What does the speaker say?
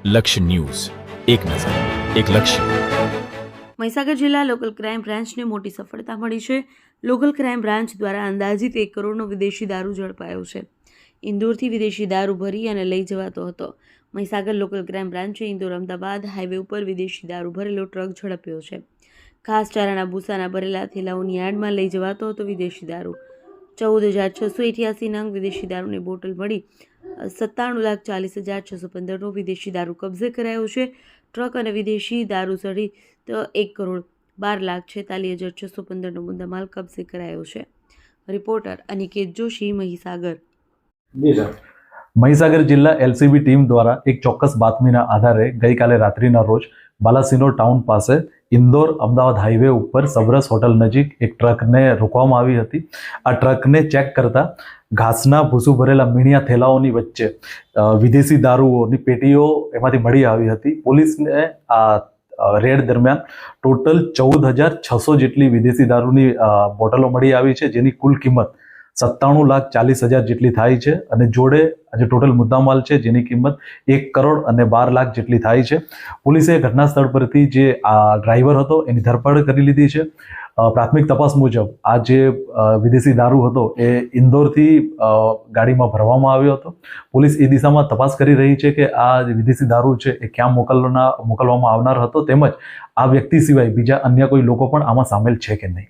લક્ષ્ય ન્યૂઝ, એક નજર, એક લક્ષ્ય. મહીસાગર જિલ્લા લોકલ ક્રાઇમ બ્રાન્ચને મોટી સફળતા મળી છે. લોકલ ક્રાઇમ બ્રાન્ચ દ્વારા અંદાજિત 1 કરોડનો વિદેશી દારૂ ઝડપાયો છે. ઇન્દોરથી વિદેશી દારૂ ભરી અને લઈ જવાતો હતો. મહીસાગર લોકલ ક્રાઇમ બ્રાન્ચે ઇન્દોર અમદાવાદ હાઈવે ઉપર વિદેશી દારૂ ભરેલો ટ્રક ઝડપ્યો છે. ખાસ ચારાના ભૂસાના ભરેલા થેલાઓની યાર્ડમાં લઈ જવાતો હતો વિદેશી દારૂ. 14,688 નંગ વિદેશી દારૂની બોટલ મળી 97,40,615નો વિદેશી દારૂ કબજે કરાયો છે. ટ્રક અને વિદેશી દારૂ સહિત 1,12,46,615નો મુદ્દામાલ કબજે કરાયો છે. રિપોર્ટર અનિકેત જોશી, મહીસાગર. મહીસાગર જિલ્લા એલસીબી ટીમ દ્વારા એક ચોક્કસ બાતમીના આધારે ગઈકાલે રાત્રિના રોજ બાલાસિનોર ટાઉન પાસે ઇન્દોર અમદાવાદ હાઈવે ઉપર સબરસ હોટલ નજીક એક ટ્રકને રોકવામાં આવી હતી. આ ટ્રકને ચેક કરતા ઘાસના ભૂસું ભરેલા મીણિયા થેલાઓની વચ્ચે વિદેશી દારૂઓની પેટીઓ એમાંથી મળી આવી હતી. પોલીસને આ રેડ દરમિયાન ટોટલ 14,600 જેટલી વિદેશી દારૂની બોટલો મળી આવી છે, જેની કુલ કિંમત 97,40,000 જેટલી થાય છે અને જોડે આજે ટોટલ મુદ્દામાલ છે જેની કિંમત 1 કરોડ અને 12 લાખ જેટલી થાય છે. પોલીસે ઘટના સ્થળ પરથી જે આ ડ્રાઈવર હતો એની ધરપકડ કરી લીધી છે. પ્રાથમિક તપાસ મુજબ આ જે વિદેશી દારૂ હતો એ ઇન્દોરથી ગાડીમાં ભરવામાં આવ્યો હતો. પોલીસ એ દિશામાં તપાસ કરી રહી છે કે આ જે વિદેશી દારૂ છે એ ક્યાં મોકલવામાં આવનાર હતો, તેમજ આ વ્યક્તિ સિવાય બીજા અન્ય કોઈ લોકો પણ આમાં સામેલ છે કે નહીં.